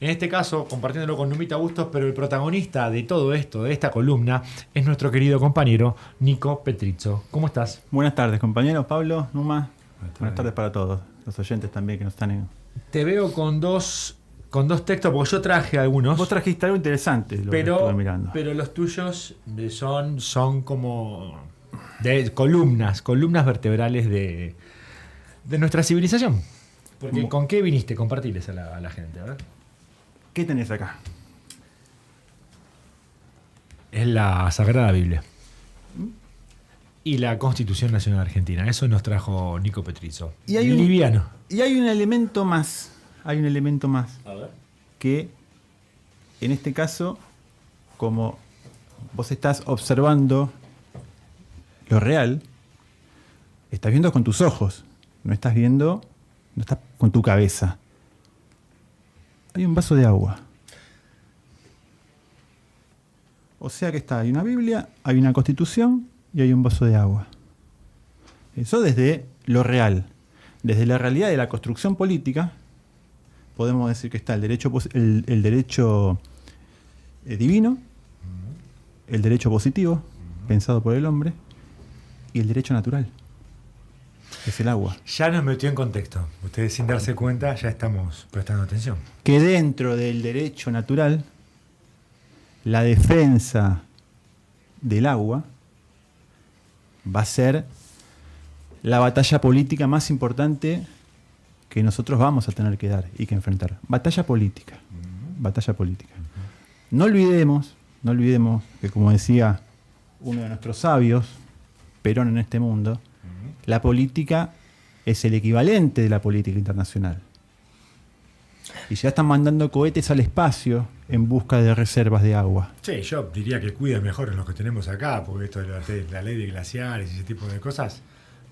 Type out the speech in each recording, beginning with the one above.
En este caso, compartiéndolo con Numita Bustos, pero el protagonista de todo esto, de esta columna, es nuestro querido compañero Nico Petrizzo. ¿Cómo estás? Buenas tardes, compañeros. Pablo, Numa. Buenas tardes para todos, los oyentes también que nos están en... Te veo con dos textos, porque yo traje algunos. Vos trajiste algo interesante, lo que estuve mirando. Pero los tuyos son como de columnas vertebrales de nuestra civilización. Porque, ¿con qué viniste? Compartirles a la gente, a ver. ¿Qué tenés acá? Es la Sagrada Biblia y la Constitución Nacional Argentina. Eso nos trajo Nico Petrizzo. Y hay liviano. Y hay un elemento más. A ver. Que en este caso, como vos estás observando lo real, estás viendo con tus ojos. No estás con tu cabeza. Hay un vaso de agua. O sea que hay una Biblia, hay una Constitución y hay un vaso de agua. Eso desde lo real. Desde la realidad de la construcción política, podemos decir que está el derecho divino, el derecho positivo, pensado por el hombre, y el derecho natural, que es el agua. Ya nos metió en contexto. Ustedes, sin darse cuenta, ya estamos prestando atención. Que dentro del derecho natural, la defensa del agua va a ser la batalla política más importante que nosotros vamos a tener que dar y que enfrentar. Batalla política. Batalla política. No olvidemos que, como decía uno de nuestros sabios, Perón en este mundo, la política es el equivalente de la política internacional. Y ya están mandando cohetes al espacio en busca de reservas de agua. Sí, yo diría que cuiden mejor en los que tenemos acá, porque esto de la ley de glaciares y ese tipo de cosas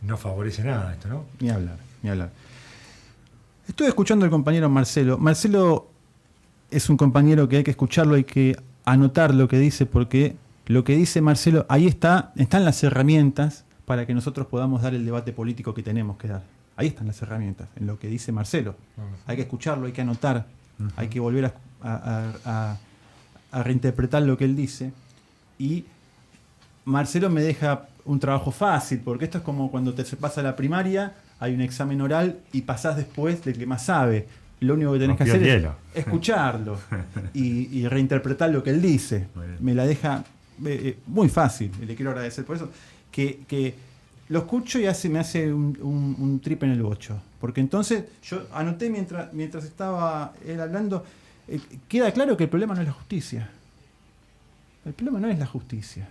no favorece nada esto, ¿no? Ni hablar. Estuve escuchando al compañero Marcelo. Marcelo es un compañero que hay que escucharlo, hay que anotar lo que dice, porque lo que dice Marcelo, ahí están las herramientas para que nosotros podamos dar el debate político que tenemos que dar. Ahí están las herramientas, en lo que dice Marcelo. Hay que escucharlo, hay que anotar, hay que volver a reinterpretar lo que él dice. Y Marcelo me deja un trabajo fácil, porque esto es como cuando te pasa la primaria, hay un examen oral y pasás después del que más sabe. Lo único que tenés que hacer es escucharlo y reinterpretar lo que él dice. Me la deja muy fácil, y le quiero agradecer por eso. Que lo escucho y me hace un trip en el bocho. Porque entonces yo anoté mientras estaba él hablando, queda claro que el problema no es la justicia. El problema no es la justicia.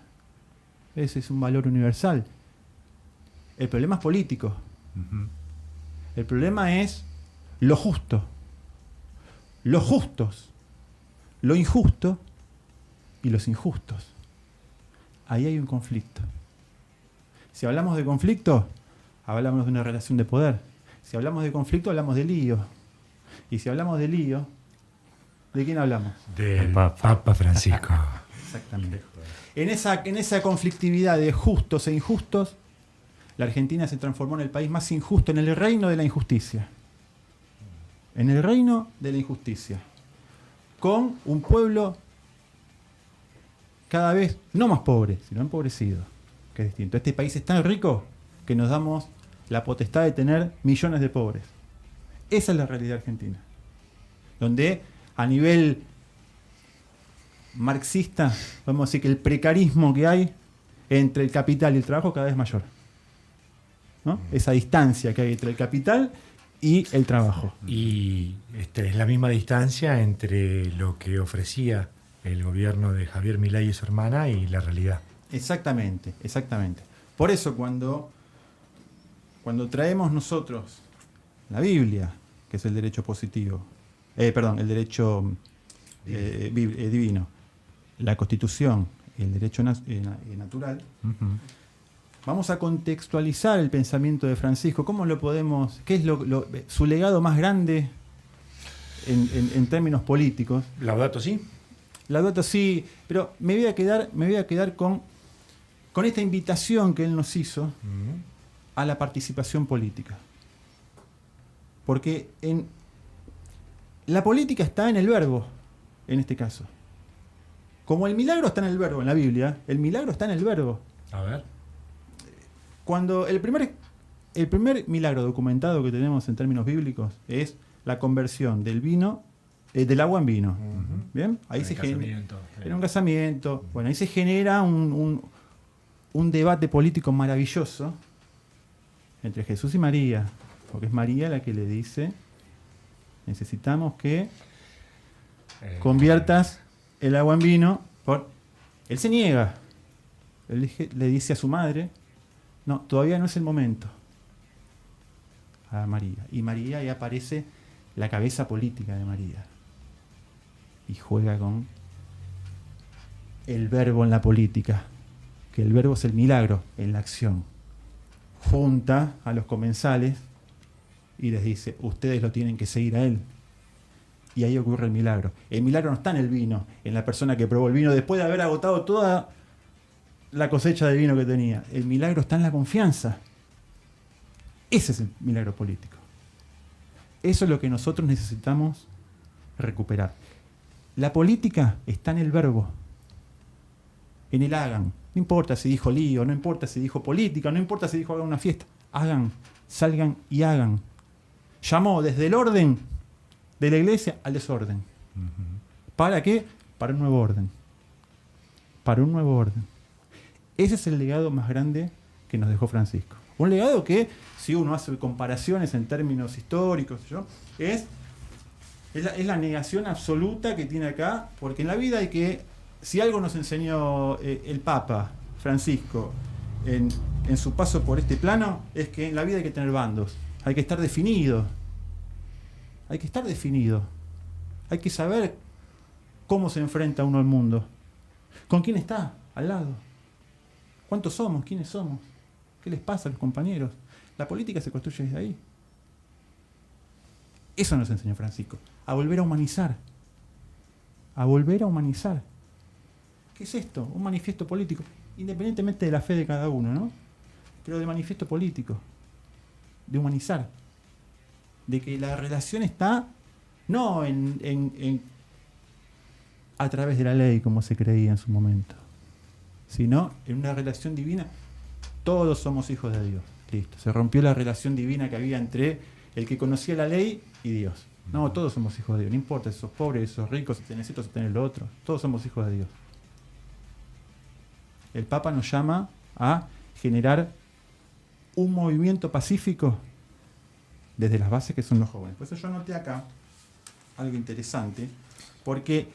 Ese es un valor universal. El problema es político. El problema es lo justo, los justos, lo injusto y los injustos. Ahí hay un conflicto. Si hablamos de conflicto, hablamos de una relación de poder. Si hablamos de conflicto, hablamos de lío. Y si hablamos de lío, ¿de quién hablamos? Del Papa Francisco. Exactamente. En esa conflictividad de justos e injustos, la Argentina se transformó en el país más injusto, en el reino de la injusticia. En el reino de la injusticia. Con un pueblo cada vez no más pobre, sino empobrecido, que es distinto. Este país es tan rico que nos damos la potestad de tener millones de pobres. Esa es la realidad argentina. Donde a nivel marxista, podemos decir que el precarismo que hay entre el capital y el trabajo cada vez es mayor, ¿no? Esa distancia que hay entre el capital y el trabajo. Y es la misma distancia entre lo que ofrecía el gobierno de Javier Milei y su hermana y la realidad. Exactamente. Por eso cuando traemos nosotros la Biblia, que es el derecho positivo, el derecho divino, la Constitución y el derecho natural, vamos a contextualizar el pensamiento de Francisco. ¿Cómo lo podemos? ¿Qué es su legado más grande en términos políticos? Laudato Si. Laudato Si, pero me voy a quedar con esta invitación que él nos hizo a la participación política. Porque La política está en el verbo, en este caso. Como el milagro está en el verbo en la Biblia, el milagro está en el verbo. A ver. Cuando el primer milagro documentado que tenemos en términos bíblicos es la conversión del vino, del agua en vino. ¿Bien? Ahí se genera. En un casamiento. Bueno, ahí se genera un debate político maravilloso entre Jesús y María. Porque es María la que le dice: necesitamos que conviertas el agua en vino. Él se niega. Él le dice a su madre: no, todavía no es el momento. A María. Y María, ahí aparece la cabeza política de María. Y juega con el verbo en la política. Que el verbo es el milagro en la acción. Junta a los comensales y les dice: ustedes lo tienen que seguir a él. Y ahí ocurre el milagro. El milagro no está en el vino, en la persona que probó el vino después de haber agotado toda la cosecha de vino que tenía. El milagro está en la confianza. Ese es el milagro político. Eso es lo que nosotros necesitamos recuperar. La política está en el verbo, en el hagan. No importa si dijo lío, no importa si dijo política, no importa si dijo hagan una fiesta. Hagan, salgan y hagan. Llamó desde el orden de la iglesia al desorden. ¿Para qué? Para un nuevo orden. Para un nuevo orden. Ese es el legado más grande que nos dejó Francisco. Un legado que, si uno hace comparaciones en términos históricos, es la negación absoluta que tiene acá, porque en la vida hay que, si algo nos enseñó el Papa Francisco en su paso por este plano, es que en la vida hay que tener bandos, hay que estar definido. Hay que estar definido. Hay que saber cómo se enfrenta uno al mundo. ¿Con quién está al lado? ¿Cuántos somos? ¿Quiénes somos? ¿Qué les pasa a los compañeros? La política se construye desde ahí. Eso nos enseñó Francisco. A volver a humanizar. A volver a humanizar. ¿Qué es esto? Un manifiesto político. Independientemente de la fe de cada uno, ¿no? Pero de manifiesto político. De humanizar. De que la relación está no a través de la ley, como se creía en su momento, sino en una relación divina. Todos somos hijos de Dios. Listo. Se rompió la relación divina que había entre el que conocía la ley y Dios. No, todos somos hijos de Dios. No importa si sos pobre, si sos rico, si tenés esto, si tenés lo otro. Todos somos hijos de Dios. El Papa nos llama a generar un movimiento pacífico desde las bases que son los jóvenes. Por eso yo anoté acá algo interesante, porque,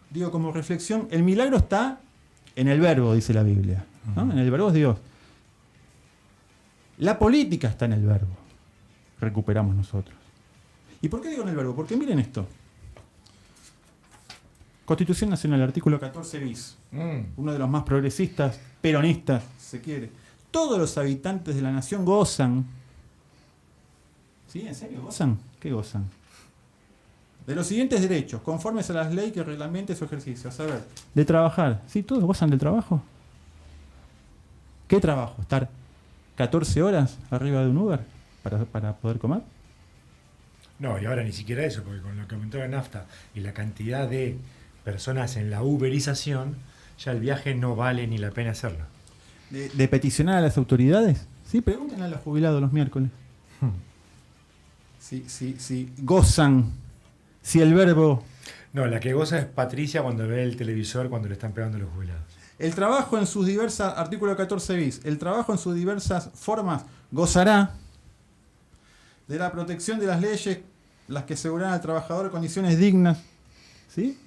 digo, como reflexión, el milagro está en el verbo, dice la Biblia, ¿no? En el verbo es Dios. La política está en el verbo, recuperamos nosotros. ¿Y por qué digo en el verbo? Porque miren esto. Constitución Nacional, artículo 14 bis. Uno de los más progresistas, peronistas, si se quiere. Todos los habitantes de la nación gozan. ¿Sí? ¿En serio? ¿Gozan? ¿Qué gozan? De los siguientes derechos, conformes a las leyes que reglamenten su ejercicio. A saber, de trabajar. ¿Sí? ¿Todos gozan del trabajo? ¿Qué trabajo? ¿Estar 14 horas arriba de un Uber para poder comer? No, y ahora ni siquiera eso, porque con lo que aumentó la nafta y la cantidad de personas en la uberización, ya el viaje no vale ni la pena hacerlo. ¿De peticionar a las autoridades? Sí, pregúntenle a los jubilados los miércoles. Si gozan, si el verbo... No, la que goza es Patricia cuando ve el televisor cuando le están pegando a los jubilados. El trabajo en sus diversas, artículo 14 bis, el trabajo en sus diversas formas gozará de la protección de las leyes, las que asegurarán al trabajador condiciones dignas. ¿Sí?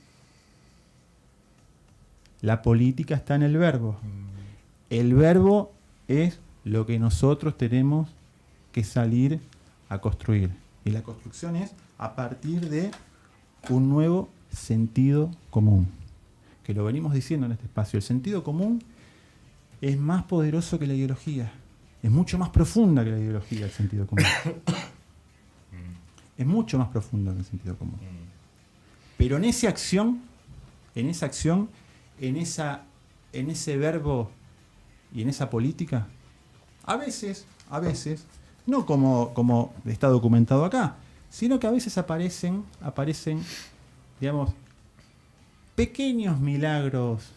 La política está en el verbo. El verbo es lo que nosotros tenemos que salir a construir. Y la construcción es a partir de un nuevo sentido común. Que lo venimos diciendo en este espacio. El sentido común es más poderoso que la ideología. Es mucho más profunda que la ideología el sentido común. Es mucho más profundo que el sentido común. Pero en esa acción, en ese verbo y en esa política, a veces, no como está documentado acá, sino que a veces aparecen, digamos, pequeños milagros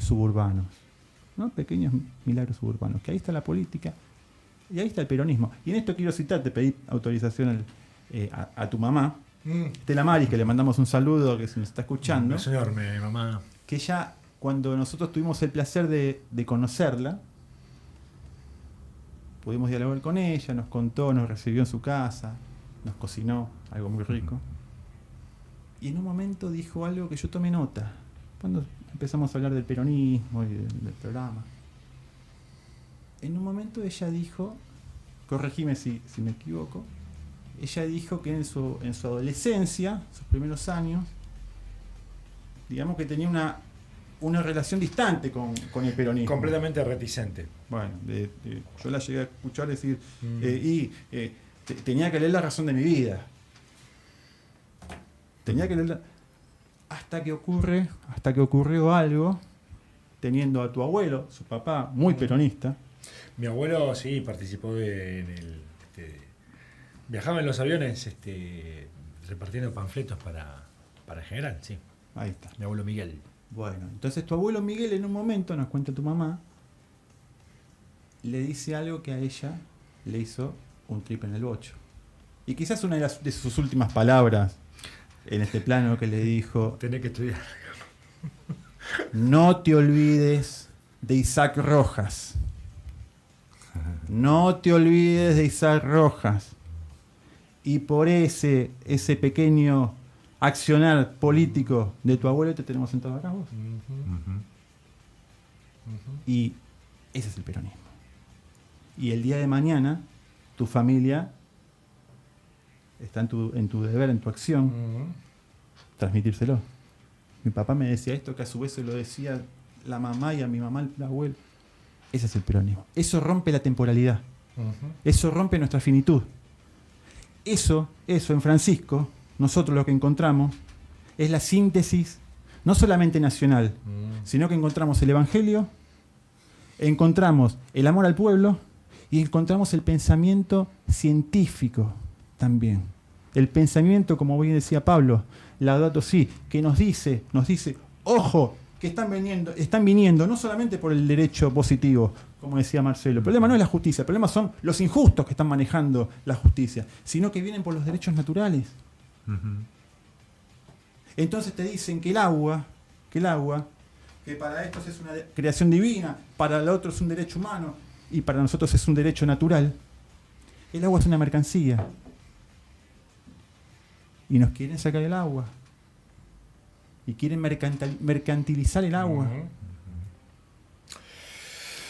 suburbanos, ¿no? Pequeños milagros suburbanos, que ahí está la política y ahí está el peronismo. Y en esto quiero citar, te pedí autorización a tu mamá, Estela Mari, que le mandamos un saludo, que se nos está escuchando. Un señor, mi mamá. Que ella, cuando nosotros tuvimos el placer de conocerla, pudimos dialogar con ella, nos contó, nos recibió en su casa, nos cocinó algo muy rico. Y en un momento dijo algo que yo tomé nota. Cuando empezamos a hablar del peronismo y del programa. En un momento ella dijo, corregime si me equivoco, ella dijo que en su adolescencia, sus primeros años, digamos que tenía una relación distante con el peronismo. Completamente reticente. Bueno, yo la llegué a escuchar decir, tenía que leer La razón de mi vida. Tenía que leer hasta que ocurrió algo, teniendo a tu abuelo, su papá, muy peronista. Mi abuelo sí participó viajaba en los aviones repartiendo panfletos para el general, sí. Ahí está. Mi abuelo Miguel. Bueno, entonces tu abuelo Miguel en un momento, nos cuenta tu mamá, le dice algo que a ella le hizo un trip en el bocho. Y quizás una de sus últimas palabras en este plano que le dijo: tenés que estudiar. No te olvides de Isaac Rojas. No te olvides de Isaac Rojas. Y por ese pequeño accionar político de tu abuelo te tenemos sentado acá vos. Y ese es el peronismo. Y el día de mañana tu familia está en tu deber, en tu acción, transmitírselo. Mi papá me decía esto, que a su vez se lo decía la mamá, y a mi mamá el abuelo. Ese es el peronismo. Eso rompe la temporalidad. Eso rompe nuestra finitud. Eso en Francisco, nosotros lo que encontramos es la síntesis, no solamente nacional, sino que encontramos el Evangelio, encontramos el amor al pueblo y encontramos el pensamiento científico también. El pensamiento, como bien decía Pablo, Laudato Si, que nos dice, ojo, que están viniendo no solamente por el derecho positivo, como decía Marcelo. El problema no es la justicia, el problema son los injustos que están manejando la justicia, sino que vienen por los derechos naturales. Entonces te dicen que el agua, que para estos es una creación divina, para el otro es un derecho humano y para nosotros es un derecho natural. El agua es una mercancía. Y nos quieren sacar el agua. Y quieren mercantilizar el agua.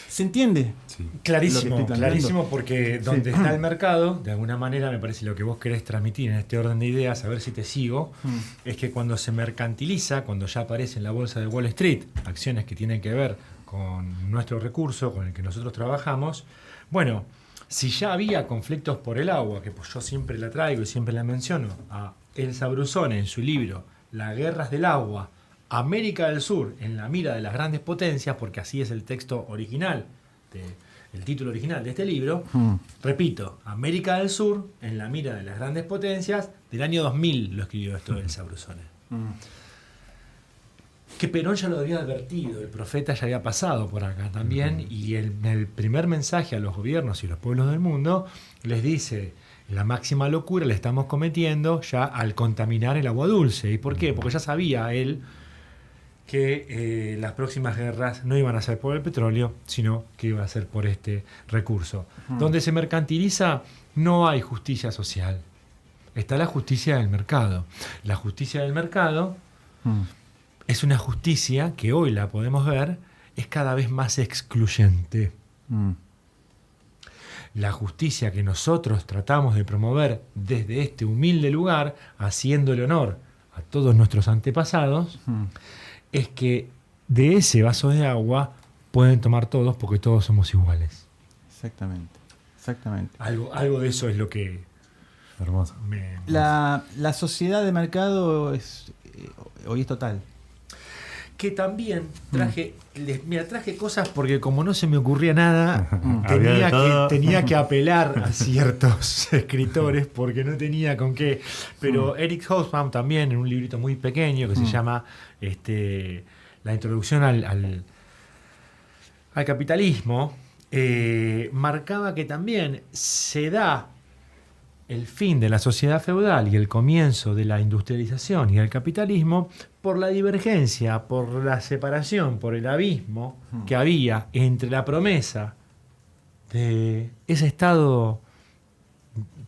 ¿Se entiende? Sí. Clarísimo, porque donde está el mercado, de alguna manera, me parece lo que vos querés transmitir en este orden de ideas, a ver si te sigo, es que cuando se mercantiliza, cuando ya aparece en la bolsa de Wall Street acciones que tienen que ver con nuestro recurso, con el que nosotros trabajamos, bueno, si ya había conflictos por el agua, que pues yo siempre la traigo y siempre la menciono, a Elsa Brusone en su libro Las guerras del agua, América del Sur en la mira de las grandes potencias, porque así es el texto original, el título original de este libro, repito, América del Sur en la mira de las grandes potencias, del año 2000 lo escribió esto Elsa Brusone. Que Perón ya lo había advertido, el profeta ya había pasado por acá también, y el primer mensaje a los gobiernos y los pueblos del mundo les dice: la máxima locura la estamos cometiendo ya al contaminar el agua dulce. ¿Y por qué? Porque ya sabía él que las próximas guerras no iban a ser por el petróleo, sino que iba a ser por este recurso. Donde se mercantiliza no hay justicia social. Está la justicia del mercado. La justicia del mercado es una justicia que hoy la podemos ver, es cada vez más excluyente. La justicia que nosotros tratamos de promover desde este humilde lugar, haciéndole honor a todos nuestros antepasados, es que de ese vaso de agua pueden tomar todos porque todos somos iguales. Exactamente. Algo de eso es lo que... Hermoso. La sociedad de mercado hoy es total. que también traje cosas porque como no se me ocurría nada, tenía que apelar a ciertos escritores porque no tenía con qué. Pero Eric Hobsbawm también, en un librito muy pequeño que se llama La introducción al capitalismo, marcaba que también se da el fin de la sociedad feudal y el comienzo de la industrialización y el capitalismo por la divergencia, por la separación, por el abismo que había entre la promesa de ese estado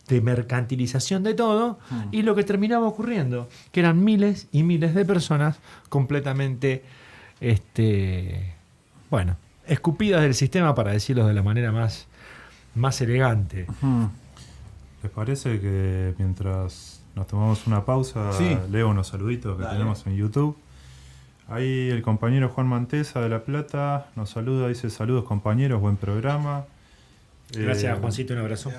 de mercantilización de todo y lo que terminaba ocurriendo, que eran miles y miles de personas completamente, escupidas del sistema, para decirlo de la manera más elegante. ¿Les parece que mientras nos tomamos una pausa, leo unos saluditos que tenemos en YouTube? Ahí el compañero Juan Mantesa de La Plata nos saluda, dice: saludos compañeros, buen programa. Gracias, Juancito, un abrazo.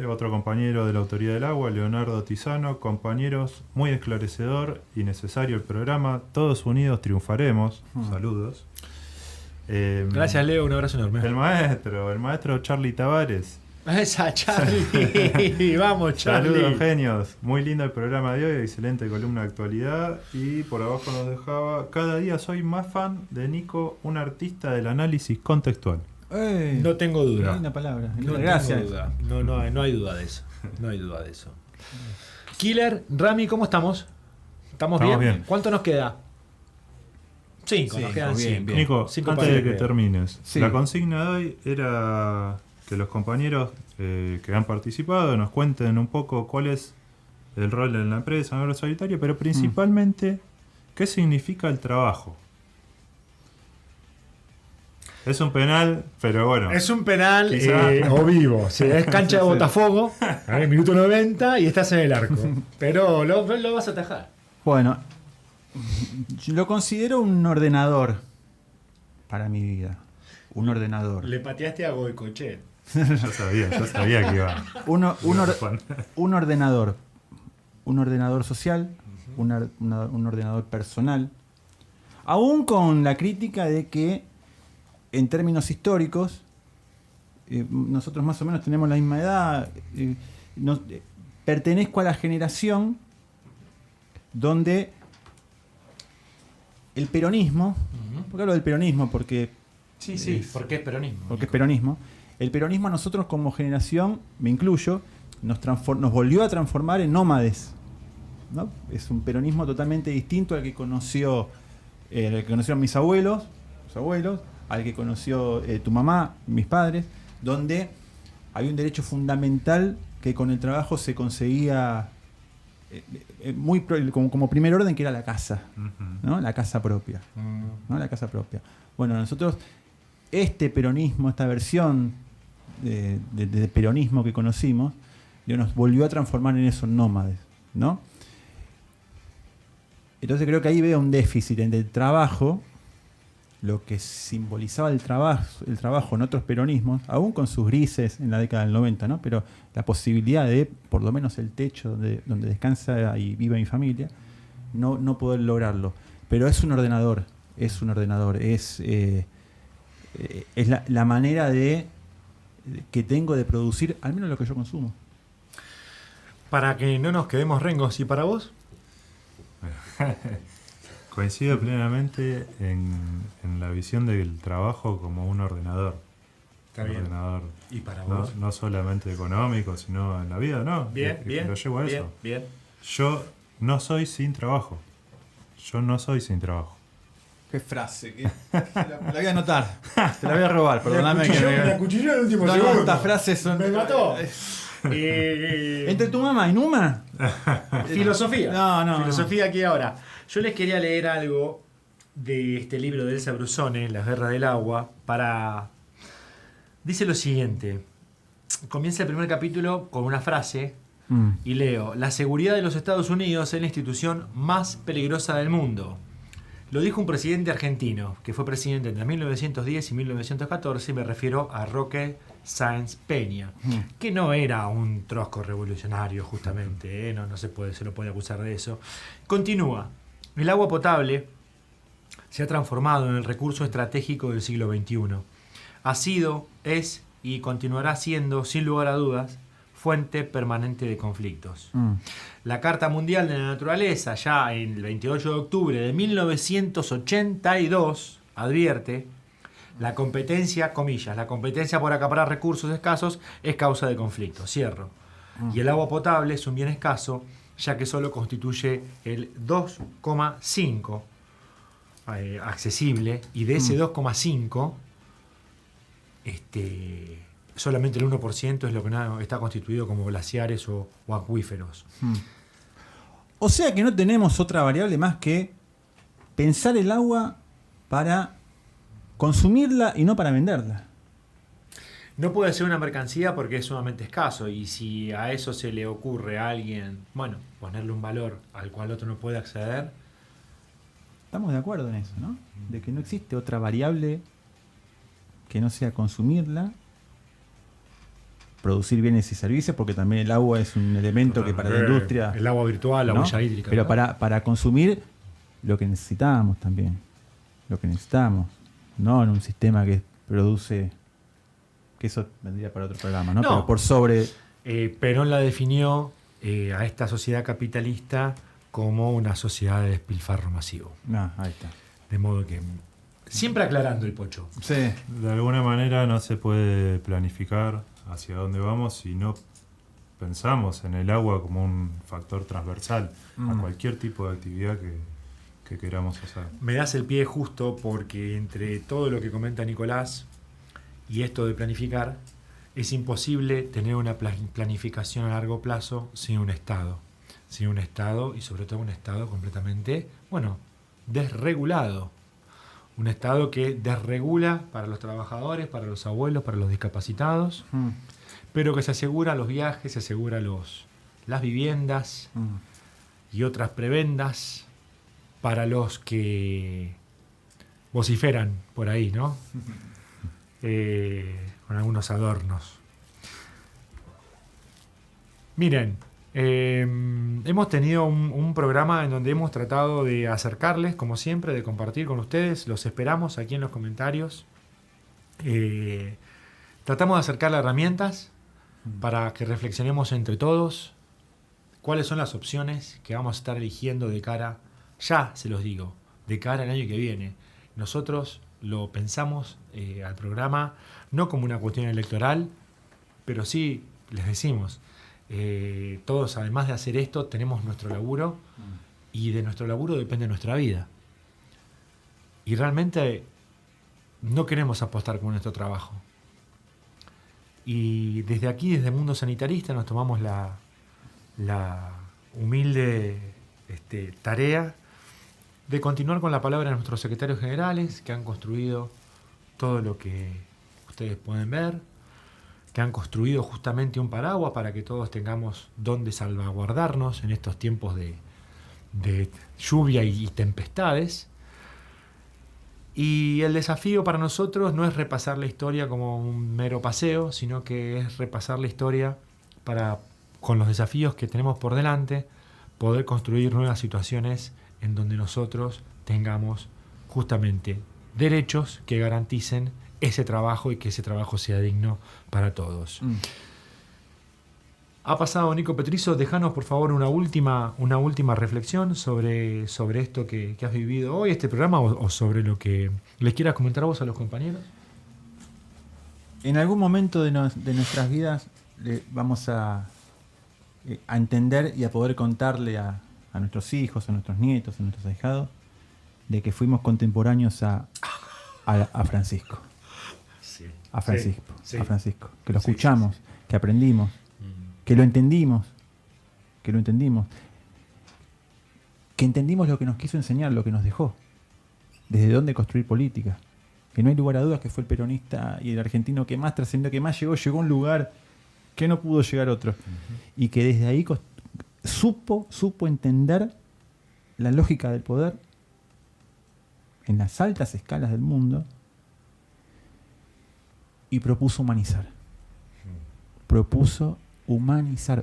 Otro compañero de la Autoridad del Agua, Leonardo Tizano: compañeros, muy esclarecedor y necesario el programa, todos unidos triunfaremos. Saludos. Gracias, Leo, un abrazo enorme. El maestro Charlie Tavares. Esa, Charlie. Vamos, Charlie. Saludos, genios. Muy lindo el programa de hoy, excelente columna de actualidad. Y por abajo nos dejaba: cada día soy más fan de Nico, un artista del análisis contextual. No tengo duda. Una palabra. Gracias. No hay duda de eso. No hay duda de eso. Killer, Rami, ¿cómo estamos? ¿Estamos bien? ¿Cuánto nos queda? 5, nos quedan 5. Nico, antes de que termines, Sí. la consigna de hoy era que los compañeros que han participado nos cuenten un poco cuál es el rol en la empresa, en el solitario, pero principalmente qué significa el trabajo. Es un penal, pero bueno. Es un penal Quizá. o vivo. Sí, es cancha de Botafogo, minuto 90 y estás en el arco. Pero lo vas a atajar. Bueno, yo lo considero un ordenador para mi vida. Un ordenador. Le pateaste a Goicoechea. Yo sabía que iba. Un ordenador. Un ordenador social, un ordenador personal. Aún con la crítica de que, en términos históricos, nosotros más o menos tenemos la misma edad. Pertenezco a la generación donde el peronismo, ¿por qué hablo del peronismo? Porque porque es peronismo. porque es peronismo. El peronismo a nosotros como generación, me incluyo, nos volvió a transformar en nómades, ¿no? Es un peronismo totalmente distinto al que conocieron mis abuelos, al que conoció tu mamá, mis padres, donde había un derecho fundamental que con el trabajo se conseguía como primer orden, que era la casa, ¿no? La casa propia, ¿no? La casa propia. Bueno, nosotros, este peronismo, esta versión de peronismo que conocimos, nos volvió a transformar en esos nómades, ¿no? Entonces creo que ahí veo un déficit entre el trabajo, lo que simbolizaba el trabajo en otros peronismos, aún con sus grises en la década del 90, ¿no? Pero la posibilidad de, por lo menos el techo donde descansa y vive mi familia, no poder lograrlo. Pero es un ordenador, es la manera que tengo de producir, al menos lo que yo consumo. Para que no nos quedemos rengos, ¿y para vos? Coincido plenamente en la visión del trabajo como un ordenador. Está bien. Ordenador. ¿Y para vos? No solamente económico, sino en la vida, ¿no? Bien. Lo llevo a eso. Bien. Yo no soy sin trabajo. Qué frase, la voy a anotar. Te la voy a robar, perdóname. Me acuchilló en el último segundo. Estas frases son. Me mató. Entre tu mamá y Numa. Filosofía. No. Filosofía aquí ahora. Yo les quería leer algo de este libro de Elsa Brusone, Las guerras del agua, Dice lo siguiente. Comienza el primer capítulo con una frase y leo: la seguridad de los Estados Unidos es la institución más peligrosa del mundo. Lo dijo un presidente argentino, que fue presidente entre 1910 y 1914, y me refiero a Roque Sáenz Peña, que no era un trosco revolucionario justamente, no se lo puede acusar de eso. Continúa: el agua potable se ha transformado en el recurso estratégico del siglo XXI. Ha sido, es y continuará siendo, sin lugar a dudas, fuente permanente de conflictos. La Carta Mundial de la Naturaleza, ya en el 28 de octubre de 1982, advierte: la competencia, comillas, la competencia por acaparar recursos escasos es causa de conflicto, cierro. Y el agua potable es un bien escaso, ya que solo constituye el 2,5 accesible, y de ese 2,5 solamente el 1% es lo que está constituido como glaciares o acuíferos. O sea que no tenemos otra variable más que pensar el agua para consumirla y no para venderla. No puede ser una mercancía porque es sumamente escaso, y si a eso se le ocurre a alguien, ponerle un valor al cual otro no puede acceder. Estamos de acuerdo en eso, ¿no? De que no existe otra variable que no sea consumirla, producir bienes y servicios, porque también el agua es un elemento que para la industria... El agua virtual, la huella hídrica. Pero para consumir lo que necesitamos también. Lo que necesitamos. No en un sistema que produce... Que eso vendría para otro programa, ¿no? Pero por sobre... Perón la definió a esta sociedad capitalista como una sociedad de despilfarro masivo. Ahí está. De modo que... Siempre aclarando el pocho. Sí. De alguna manera no se puede planificar hacia dónde vamos si no pensamos en el agua como un factor transversal a cualquier tipo de actividad que queramos hacer. Me das el pie justo porque entre todo lo que comenta Nicolás y esto de planificar, es imposible tener una planificación a largo plazo sin un Estado. Sin un Estado, y sobre todo un Estado completamente, desregulado. Un Estado que desregula para los trabajadores, para los abuelos, para los discapacitados, pero que se asegura los viajes, se asegura las viviendas y otras prebendas para los que vociferan por ahí, ¿no? Con algunos adornos. Miren, hemos tenido un programa en donde hemos tratado de acercarles, como siempre, de compartir con ustedes. Los esperamos aquí en los comentarios. Tratamos de acercarle herramientas para que reflexionemos entre todos cuáles son las opciones que vamos a estar eligiendo de cara, ya se los digo, de cara al año que viene. Nosotros lo pensamos al programa no como una cuestión electoral, pero sí les decimos, todos, además de hacer esto, tenemos nuestro laburo, y de nuestro laburo depende nuestra vida. Y realmente no queremos apostar con nuestro trabajo. Y desde aquí, desde el mundo sanitarista, nos tomamos la humilde tarea de continuar con la palabra de nuestros secretarios generales, que han construido todo lo que ustedes pueden ver, que han construido justamente un paraguas para que todos tengamos donde salvaguardarnos en estos tiempos de lluvia y tempestades. Y el desafío para nosotros no es repasar la historia como un mero paseo, sino que es repasar la historia para, con los desafíos que tenemos por delante, poder construir nuevas situaciones en donde nosotros tengamos justamente derechos que garanticen ese trabajo y que ese trabajo sea digno para todos. Ha pasado Nico Petrizo, déjanos por favor una última reflexión sobre esto que has vivido hoy, este programa, o sobre lo que les quieras comentar vos a los compañeros. En algún momento de nuestras vidas vamos a entender y a poder contarle a nuestros hijos, a nuestros nietos, a nuestros ahijados, de que fuimos contemporáneos a Francisco. Sí. A Francisco. Sí. A Francisco. Que lo escuchamos, que aprendimos, que lo entendimos, que entendimos lo que nos quiso enseñar, lo que nos dejó, desde dónde construir política, que no hay lugar a dudas que fue el peronista y el argentino que más trascendió, que más llegó a un lugar que no pudo llegar otro, y que desde ahí supo entender la lógica del poder en las altas escalas del mundo y propuso humanizar.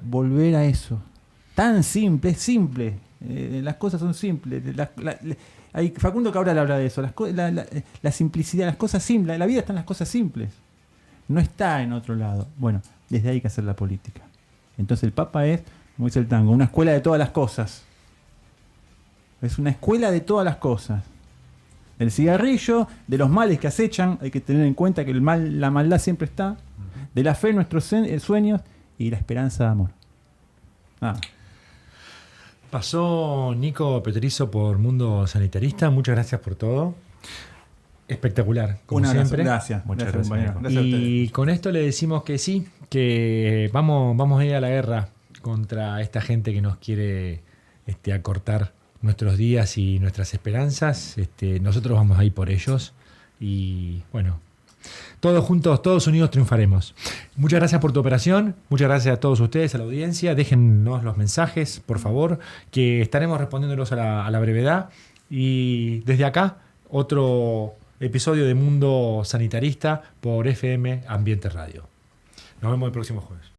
Volver a eso. Tan simple, Las cosas son simples. Facundo Cabral habla de eso. La simplicidad, las cosas simples. La vida está en las cosas simples. No está en otro lado. Bueno, desde ahí hay que hacer la política. Entonces el Papa es, como dice el tango, una escuela de todas las cosas. Es una escuela de todas las cosas. Del cigarrillo, de los males que acechan, hay que tener en cuenta que la maldad siempre está. De la fe en nuestros sueños y la esperanza de amor. Pasó Nico Petrizo por Mundo Sanitarista. Muchas gracias por todo. Espectacular, como siempre. Gracias. Muchas gracias, compañero. Nico. Y con esto le decimos que sí, que vamos a ir a la guerra contra esta gente que nos quiere acortar nuestros días y nuestras esperanzas. Nosotros vamos a ir por ellos. Y bueno, todos juntos, todos unidos triunfaremos. Muchas gracias por tu operación. Muchas gracias a todos ustedes, a la audiencia. Déjennos los mensajes, por favor, que estaremos respondiéndolos a la brevedad. Y desde acá, otro episodio de Mundo Sanitarista por FM Ambiente Radio. Nos vemos el próximo jueves.